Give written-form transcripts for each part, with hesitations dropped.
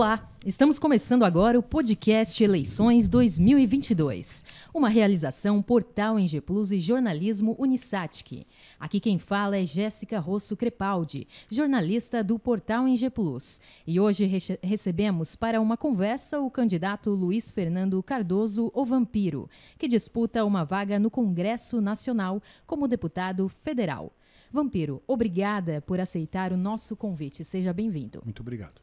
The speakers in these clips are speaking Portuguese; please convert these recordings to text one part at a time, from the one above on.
Olá, estamos começando agora o podcast Eleições 2022, uma realização Portal NG Plus e Jornalismo Unisatic. Aqui quem fala é Jéssica Rosso Crepaldi, jornalista do Portal NG Plus. E hoje recebemos para uma conversa o candidato Luiz Fernando Cardoso, o Vampiro, que disputa uma vaga no Congresso Nacional como deputado federal. Vampiro, obrigada por aceitar o nosso convite. Seja bem-vindo. Muito obrigado.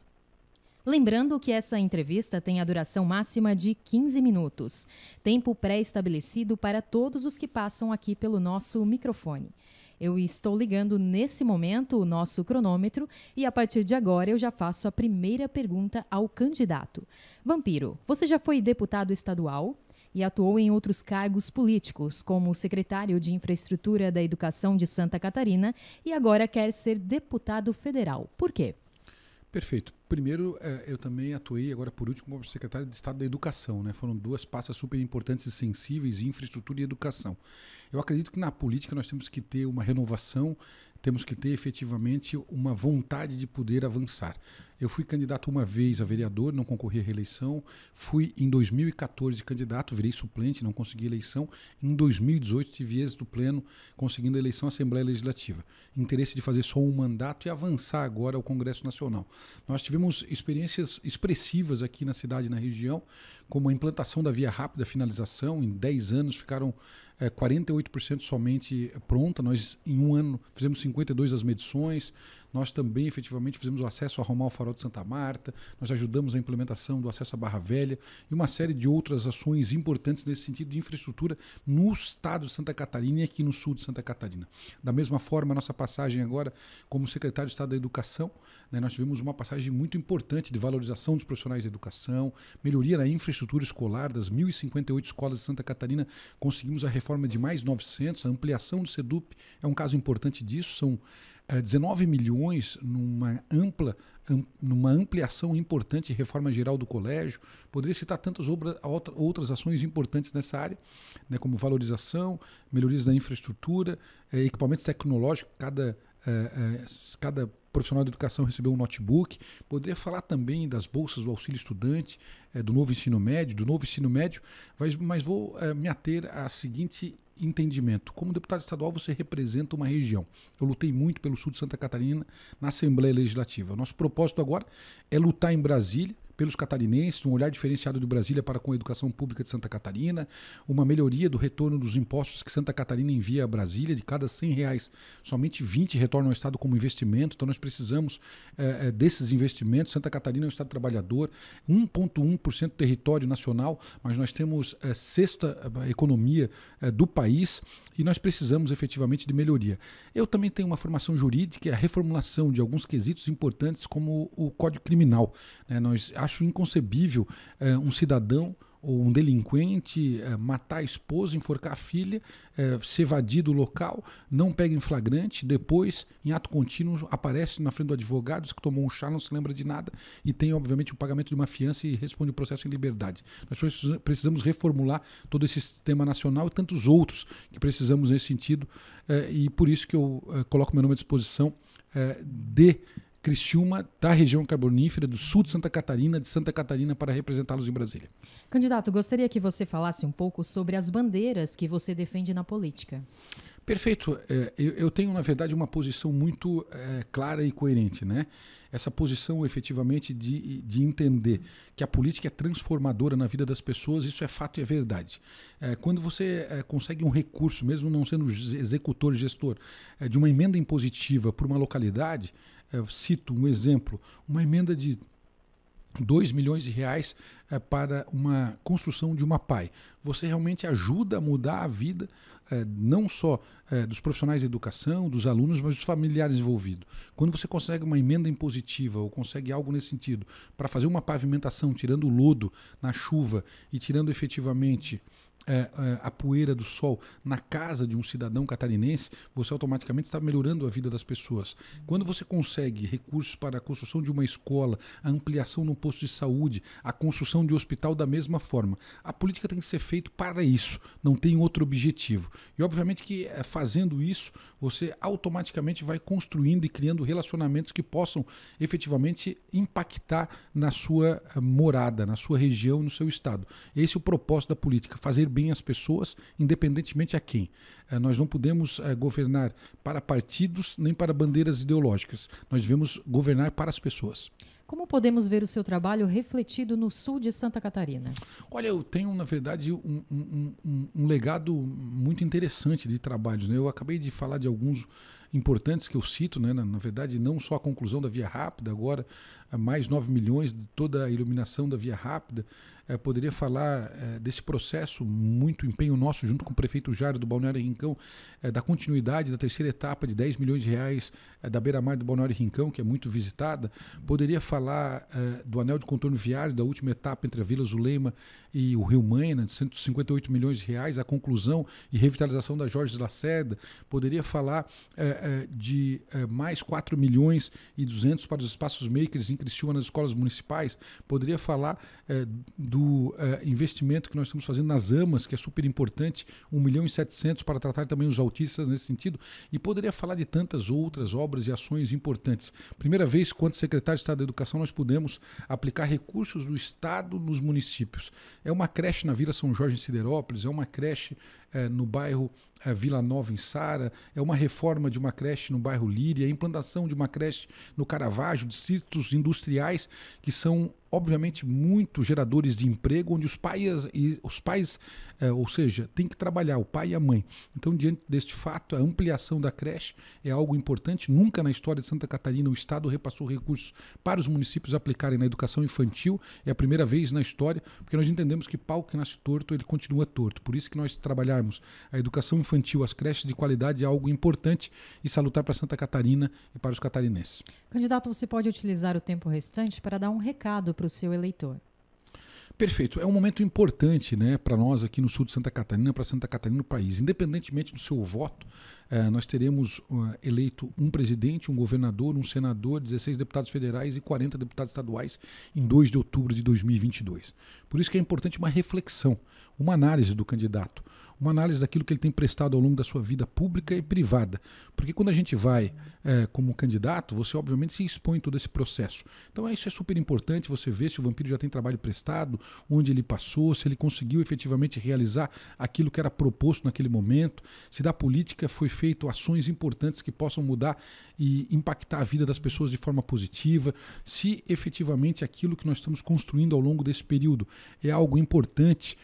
Lembrando que essa entrevista tem a duração máxima de 15 minutos, tempo pré-estabelecido para todos os que passam aqui pelo nosso microfone. Eu estou ligando nesse momento o nosso cronômetro e a partir de agora eu já faço a primeira pergunta ao candidato. Vampiro, você já foi deputado estadual e atuou em outros cargos políticos, como secretário de Infraestrutura da Educação de Santa Catarina e agora quer ser deputado federal. Por quê? Perfeito. Primeiro, eu também atuei, agora por último, como secretário de Estado da Educação, né? Foram duas pastas super importantes e sensíveis, infraestrutura e educação. Eu acredito que na política nós temos que ter uma renovação, temos que ter efetivamente uma vontade de poder avançar. Eu fui candidato uma vez a vereador, não concorri à reeleição. Fui em 2014 candidato, virei suplente, não consegui eleição. Em 2018 tive êxito pleno, conseguindo a eleição à Assembleia Legislativa. Interesse de fazer só um mandato e avançar agora ao Congresso Nacional. Nós tivemos experiências expressivas aqui na cidade e na região, como a implantação da via rápida, finalização. Em 10 anos ficaram 48% somente pronta. Nós, em um ano, fizemos 52 das medições. Nós também, efetivamente, fizemos o acesso a arrumar o farol de Santa Marta, nós ajudamos a implementação do acesso à Barra Velha e uma série de outras ações importantes nesse sentido de infraestrutura no estado de Santa Catarina e aqui no sul de Santa Catarina. Da mesma forma, a nossa passagem agora como secretário de Estado da Educação, né, nós tivemos uma passagem muito importante de valorização dos profissionais da educação, melhoria na infraestrutura escolar das 1.058 escolas de Santa Catarina, conseguimos a reforma de mais 900, a ampliação do SEDUP é um caso importante disso, são 19 milhões numa ampliação importante e reforma geral do colégio. Poderia citar tantas outras ações importantes nessa área, né, como valorização, melhorias da infraestrutura, equipamentos tecnológicos, cada profissional de educação recebeu um notebook. Poderia falar também das bolsas do auxílio estudante, do novo ensino médio, mas vou me ater a seguinte entendimento. Como deputado estadual, você representa uma região. Eu lutei muito pelo sul de Santa Catarina na Assembleia Legislativa. Nosso propósito agora é lutar em Brasília, pelos catarinenses, um olhar diferenciado de Brasília para com a educação pública de Santa Catarina, uma melhoria do retorno dos impostos que Santa Catarina envia a Brasília, de cada R$100, somente 20 retornam ao Estado como investimento, então nós precisamos desses investimentos. Santa Catarina é um Estado trabalhador, 1,1% do território nacional, mas nós temos a sexta economia do país e nós precisamos efetivamente de melhoria. Eu também tenho uma formação jurídica e a reformulação de alguns quesitos importantes como o Código Criminal, né? Nós acho inconcebível um cidadão ou um delinquente matar a esposa, enforcar a filha, se evadir do local, não pega em flagrante, depois, em ato contínuo, aparece na frente do advogado, diz que tomou um chá, não se lembra de nada e tem, obviamente, o pagamento de uma fiança e responde o processo em liberdade. Nós precisamos reformular todo esse sistema nacional e tantos outros que precisamos nesse sentido e por isso que eu coloco meu nome à disposição de Criciúma, da região carbonífera, do sul de Santa Catarina, para representá-los em Brasília. Candidato, gostaria que você falasse um pouco sobre as bandeiras que você defende na política. Perfeito. Eu tenho, na verdade, uma posição muito clara e coerente, né? Essa posição, efetivamente, de entender que a política é transformadora na vida das pessoas, isso é fato e é verdade. Quando você consegue um recurso, mesmo não sendo executor, gestor, de uma emenda impositiva por uma localidade, cito um exemplo, uma emenda de R$2 milhões para uma construção de uma PAI. Você realmente ajuda a mudar a vida não só dos profissionais da educação, dos alunos, mas dos familiares envolvidos. Quando você consegue uma emenda impositiva ou consegue algo nesse sentido para fazer uma pavimentação, tirando o lodo na chuva e tirando efetivamente a poeira do sol na casa de um cidadão catarinense, você automaticamente está melhorando a vida das pessoas. Quando você consegue recursos para a construção de uma escola, a ampliação no posto de saúde, a construção de um hospital da mesma forma, a política tem que ser feita para isso, não tem outro objetivo. E obviamente que fazendo isso, você automaticamente vai construindo e criando relacionamentos que possam efetivamente impactar na sua morada, na sua região, no seu estado. Esse é o propósito da política, fazer bem as pessoas, independentemente a quem. Nós não podemos governar para partidos nem para bandeiras ideológicas. Nós devemos governar para as pessoas. Como podemos ver o seu trabalho refletido no sul de Santa Catarina? Olha, eu tenho, na verdade, um legado muito interessante de trabalhos, né? Eu acabei de falar de alguns importantes que eu cito, né? Na verdade, não só a conclusão da Via Rápida, agora mais 9 milhões de toda a iluminação da Via Rápida. Poderia falar desse processo, muito empenho nosso junto com o prefeito Jário do Balneário Rincão, da continuidade da terceira etapa de 10 milhões de reais da beira-mar do Balneário Rincão, que é muito visitada. Poderia falar do anel de contorno viário, da última etapa entre a Vila Zulema e o Rio Maina, de 158 milhões de reais, a conclusão e revitalização da Jorge Lacerda. Poderia falar de mais 4 milhões e 200 para os espaços makers em Criciúma nas escolas municipais. Poderia falar do investimento que nós estamos fazendo nas AMAs, que é super importante, 1 milhão e 700 para tratar também os autistas nesse sentido, e poderia falar de tantas outras obras e ações importantes. Primeira vez, quanto secretário de Estado da Educação, nós pudemos aplicar recursos do Estado nos municípios. É uma creche na Vila São Jorge em Siderópolis, é uma creche no bairro Vila Nova em Sara, é uma reforma de uma creche no bairro Líria, a implantação de uma creche no Caravaggio, distritos industriais que são obviamente muito geradores de emprego, onde os pais, ou seja, tem que trabalhar, o pai e a mãe. Então, diante deste fato, a ampliação da creche é algo importante. Nunca na história de Santa Catarina o Estado repassou recursos para os municípios aplicarem na educação infantil. É a primeira vez na história, porque nós entendemos que pau que nasce torto, ele continua torto. Por isso que nós trabalharmos a educação infantil, as creches de qualidade é algo importante e salutar para Santa Catarina e para os catarinenses. Candidato, você pode utilizar o tempo restante para dar um recado para o seu eleitor. Perfeito. É um momento importante, né, para nós aqui no sul de Santa Catarina, para Santa Catarina no país. Independentemente do seu voto, nós teremos eleito um presidente, um governador, um senador, 16 deputados federais e 40 deputados estaduais em 2 de outubro de 2022. Por isso que é importante uma reflexão, uma análise do candidato, uma análise daquilo que ele tem prestado ao longo da sua vida pública e privada. Porque quando a gente vai como candidato, você obviamente se expõe em todo esse processo. Então isso é super importante, você ver se o Vampiro já tem trabalho prestado, onde ele passou, se ele conseguiu efetivamente realizar aquilo que era proposto naquele momento, se da política foi feito ações importantes que possam mudar e impactar a vida das pessoas de forma positiva, se efetivamente aquilo que nós estamos construindo ao longo desse período é algo importante.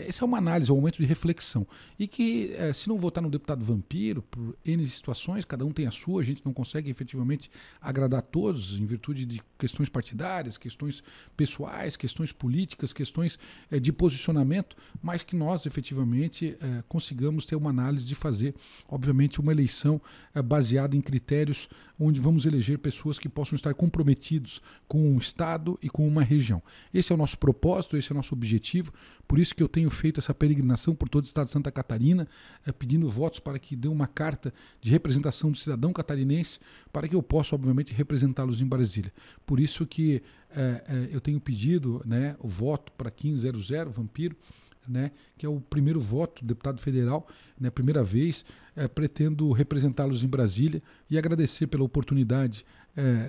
Essa é uma análise, é um momento de reflexão. E que se não votar no deputado Vampiro, por N situações, cada um tem a sua, a gente não consegue efetivamente agradar a todos em virtude de questões partidárias, questões pessoais, questões políticas, questões de posicionamento, mas que nós efetivamente consigamos ter uma análise de fazer, obviamente, uma eleição baseada em critérios onde vamos eleger pessoas que possam estar comprometidos com um Estado e com uma região. Esse é o nosso propósito, esse é o nosso objetivo, por isso que eu tenho feito essa peregrinação por todo o Estado de Santa Catarina, pedindo votos para que dê uma carta de representação do cidadão catarinense, para que eu possa, obviamente, representá-los em Brasília. Por isso que eu tenho pedido, né, o voto para 1500, Vampiro, né, que é o primeiro voto do deputado federal, né, primeira vez, pretendo representá-los em Brasília e agradecer pela oportunidade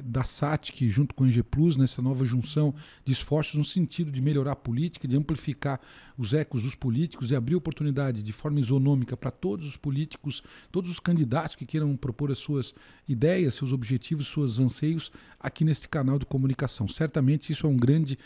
da SATIC junto com a ENG Plus, nessa nova junção de esforços no sentido de melhorar a política, de amplificar os ecos dos políticos e abrir oportunidade de forma isonômica para todos os políticos, todos os candidatos que queiram propor as suas ideias, seus objetivos, seus anseios aqui neste canal de comunicação. Certamente isso é um grande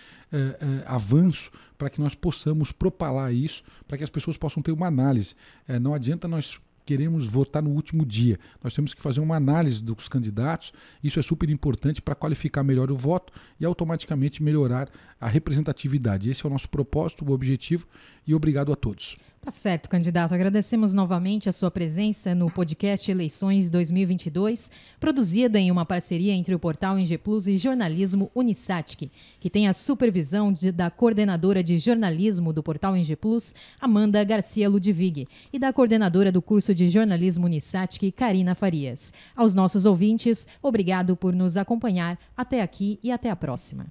avanço para que nós possamos propalar isso, para que as pessoas possam ter uma análise. Não adianta nós queremos votar no último dia. Nós temos que fazer uma análise dos candidatos. Isso é super importante para qualificar melhor o voto e automaticamente melhorar a representatividade. Esse é o nosso propósito, o objetivo, e obrigado a todos. Tá certo, candidato. Agradecemos novamente a sua presença no podcast Eleições 2022, produzido em uma parceria entre o portal Engie Plus e Jornalismo Unisatic, que tem a supervisão da coordenadora de jornalismo do portal Engie Plus, Amanda Garcia Ludwig, e da coordenadora do curso de jornalismo Unisatic, Karina Farias. Aos nossos ouvintes, obrigado por nos acompanhar. Até aqui e até a próxima.